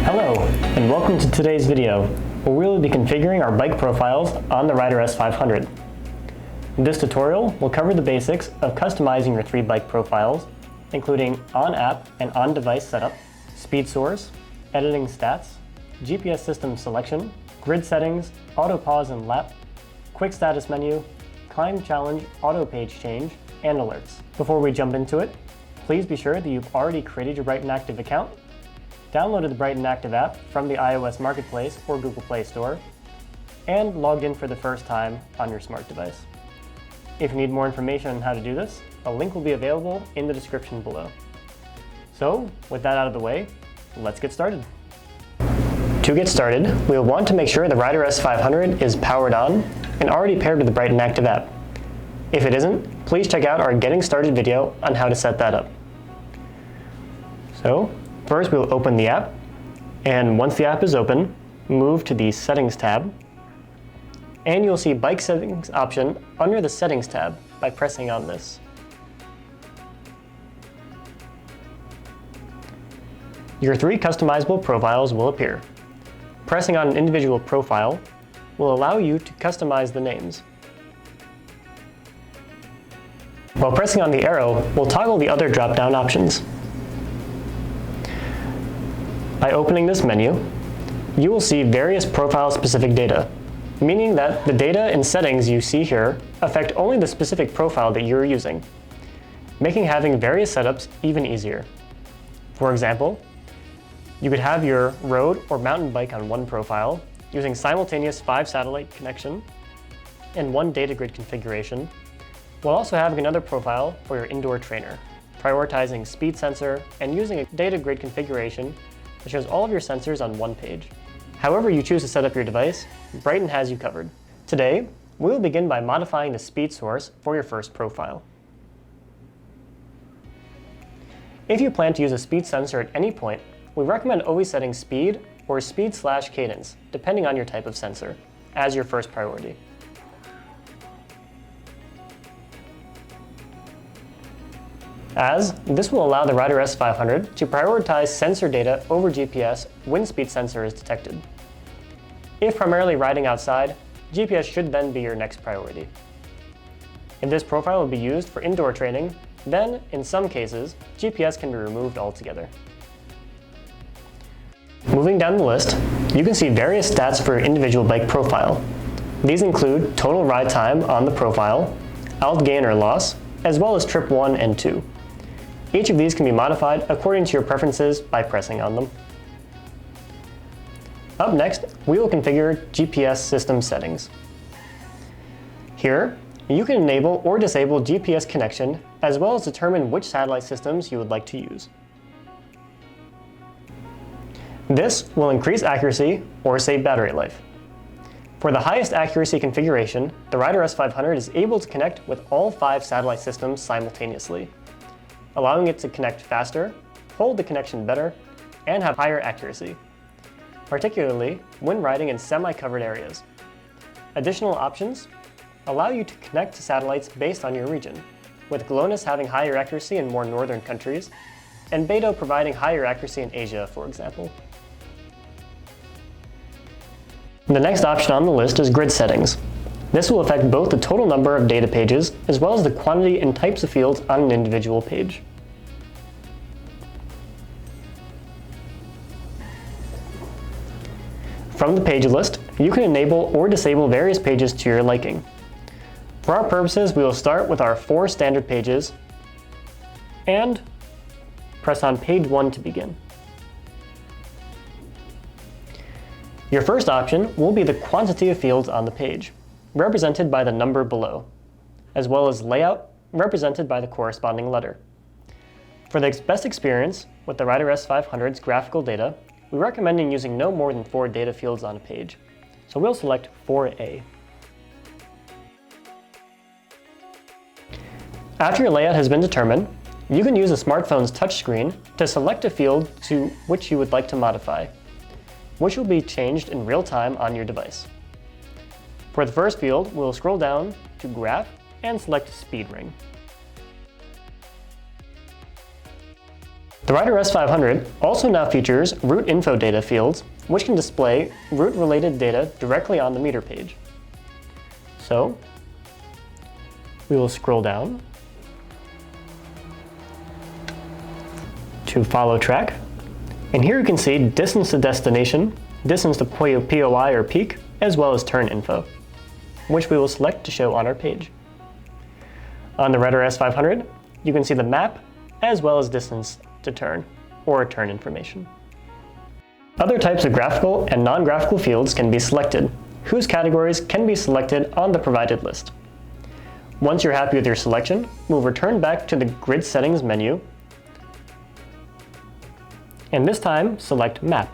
Hello, and welcome to today's video, where we will be configuring our bike profiles on the Rider S500. This tutorial will cover the basics of customizing your 3 bike profiles, including on-app and on-device setup, speed source, editing stats, GPS system selection, grid settings, auto pause and lap, quick status menu, climb challenge auto page change, and alerts. Before we jump into it, please be sure that you've already created your Bryton Active account, downloaded the Bryton Active app from the iOS Marketplace or Google Play Store, and logged in for the first time on your smart device. If you need more information on how to do this, a link will be available in the description below. So, with that out of the way, let's get started. To get started, we'll want to make sure the Rider S500 is powered on and already paired with the Bryton Active app. If it isn't, please check out our Getting Started video on how to set that up. So, first we'll open the app, and once the app is open, move to the Settings tab, and you'll see Bike Settings option under the Settings tab by pressing on this. Your 3 customizable profiles will appear. Pressing on an individual profile will allow you to customize the names. While pressing on the arrow, we'll toggle the other drop-down options. By opening this menu, you will see various profile-specific data, meaning that the data and settings you see here affect only the specific profile that you're using, making having various setups even easier. For example, you could have your road or mountain bike on one profile, using simultaneous 5 satellite connection and 1 data grid configuration, while also having another profile for your indoor trainer, prioritizing speed sensor and using a data grid configuration that shows all of your sensors on one page. However you choose to set up your device, Bryton has you covered. Today, we will begin by modifying the speed source for your first profile. If you plan to use a speed sensor at any point, we recommend always setting speed or speed/cadence, depending on your type of sensor, as your first priority. As this will allow the Rider S500 to prioritize sensor data over GPS when speed sensor is detected. If primarily riding outside, GPS should then be your next priority. If this profile will be used for indoor training, then, in some cases, GPS can be removed altogether. Moving down the list, you can see various stats for your individual bike profile. These include total ride time on the profile, alt gain or loss, as well as trip 1 and 2. Each of these can be modified according to your preferences by pressing on them. Up next, we will configure GPS system settings. Here, you can enable or disable GPS connection, as well as determine which satellite systems you would like to use. This will increase accuracy or save battery life. For the highest accuracy configuration, the Rider S500 is able to connect with all 5 satellite systems simultaneously, allowing it to connect faster, hold the connection better, and have higher accuracy, particularly when riding in semi-covered areas. Additional options allow you to connect to satellites based on your region, with GLONASS having higher accuracy in more northern countries, and BETO providing higher accuracy in Asia, for example. The next option on the list is grid settings. This will affect both the total number of data pages as well as the quantity and types of fields on an individual page. From the page list, you can enable or disable various pages to your liking. For our purposes, we will start with our 4 standard pages and press on page 1 to begin. Your first option will be the quantity of fields on the page, represented by the number below, as well as layout, represented by the corresponding letter. For the best experience with the Rider S500's graphical data, we recommend using no more than 4 data fields on a page, so we'll select 4A. After your layout has been determined, you can use a smartphone's touchscreen to select a field to which you would like to modify, which will be changed in real time on your device. For the first field, we'll scroll down to Graph and select Speed Ring. The Rider S500 also now features route info data fields, which can display route-related data directly on the meter page. So, we will scroll down to follow track, and here you can see distance to destination, distance to POI or peak, as well as turn info, which we will select to show on our page. On the Rider S500, you can see the map as well as distance to turn, or turn information. Other types of graphical and non-graphical fields can be selected, whose categories can be selected on the provided list. Once you're happy with your selection, we'll return back to the Grid Settings menu, and this time select Map.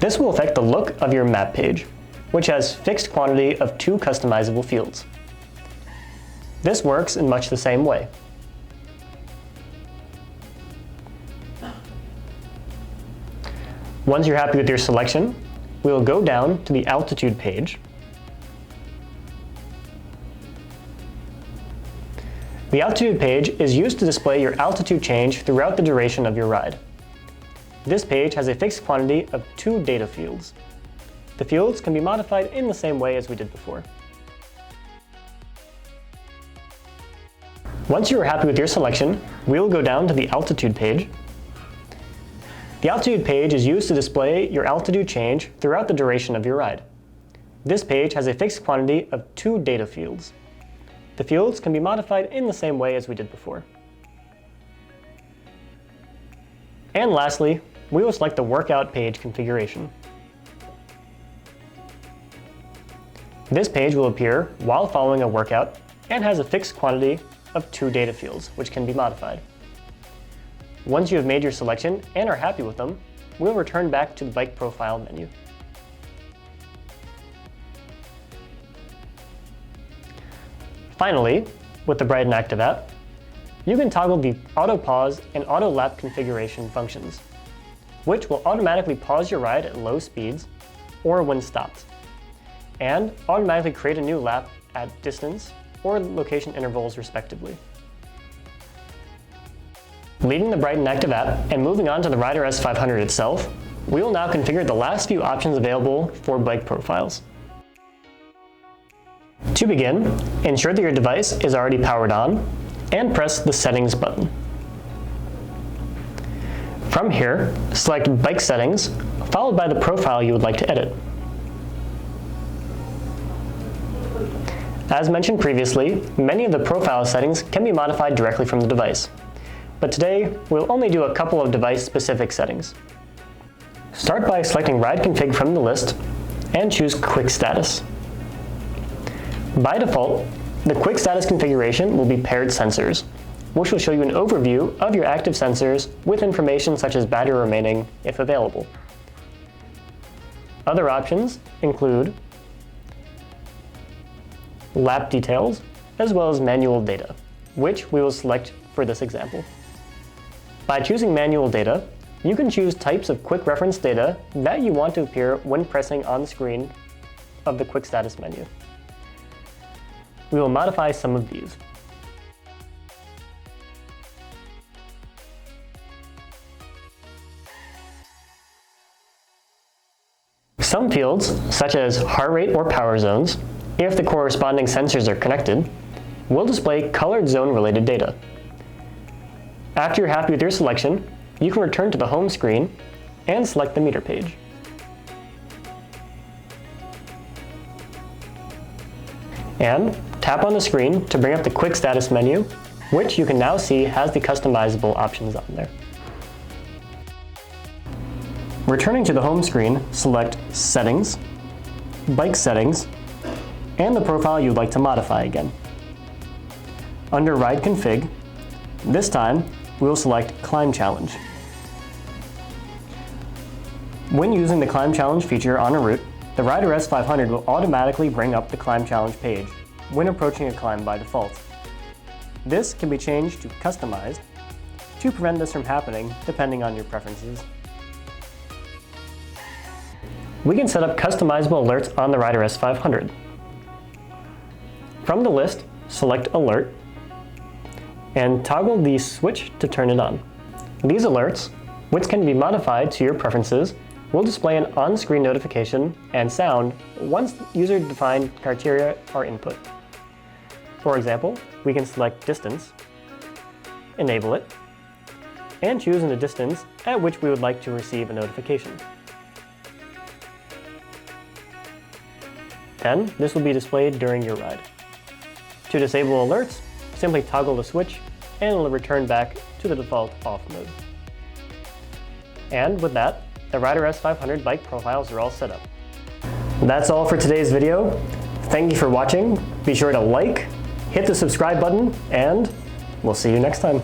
This will affect the look of your map page, which has fixed quantity of 2 customizable fields. This works in much the same way. Once you're happy with your selection, we will go down to the altitude page. The altitude page is used to display your altitude change throughout the duration of your ride. This page has a fixed quantity of 2 data fields. The fields can be modified in the same way as we did before. Once you are happy with your selection, we will go down to the altitude page. The altitude page is used to display your altitude change throughout the duration of your ride. This page has a fixed quantity of 2 data fields. The fields can be modified in the same way as we did before. And lastly, we will select the workout page configuration. This page will appear while following a workout and has a fixed quantity of 2 data fields, which can be modified. Once you have made your selection and are happy with them, we'll return back to the bike profile menu. Finally, with the Bryton Active app, you can toggle the auto pause and auto lap configuration functions, which will automatically pause your ride at low speeds or when stopped, and automatically create a new lap at distance or location intervals respectively. Leaving the Bryton Active app and moving on to the Rider S500 itself, we will now configure the last few options available for bike profiles. To begin, ensure that your device is already powered on and press the Settings button. From here, select Bike Settings, followed by the profile you would like to edit. As mentioned previously, many of the profile settings can be modified directly from the device. But today, we'll only do a couple of device-specific settings. Start by selecting Ride Config from the list and choose Quick Status. By default, the Quick Status configuration will be paired sensors, which will show you an overview of your active sensors with information such as battery remaining if available. Other options include lap details, as well as manual data, which we will select for this example. By choosing manual data, you can choose types of quick reference data that you want to appear when pressing on the screen of the Quick Status menu. We will modify some of these. Some fields, such as heart rate or power zones, if the corresponding sensors are connected, will display colored zone-related data. After you're happy with your selection, you can return to the home screen and select the meter page. And tap on the screen to bring up the Quick Status menu, which you can now see has the customizable options on there. Returning to the home screen, select Settings, Bike Settings, and the profile you'd like to modify again. Under Ride Config, this time we will select Climb Challenge. When using the Climb Challenge feature on a route, the Rider S500 will automatically bring up the Climb Challenge page when approaching a climb by default. This can be changed to Customized to prevent this from happening depending on your preferences. We can set up customizable alerts on the Rider S500. From the list, select Alert, and toggle the switch to turn it on. These alerts, which can be modified to your preferences, will display an on-screen notification and sound once user-defined criteria are input. For example, we can select Distance, enable it, and choose the distance at which we would like to receive a notification. Then, this will be displayed during your ride. To disable alerts, simply toggle the switch and it will return back to the default off mode. And with that, the Rider S500 bike profiles are all set up. That's all for today's video. Thank you for watching. Be sure to like, hit the subscribe button, and we'll see you next time.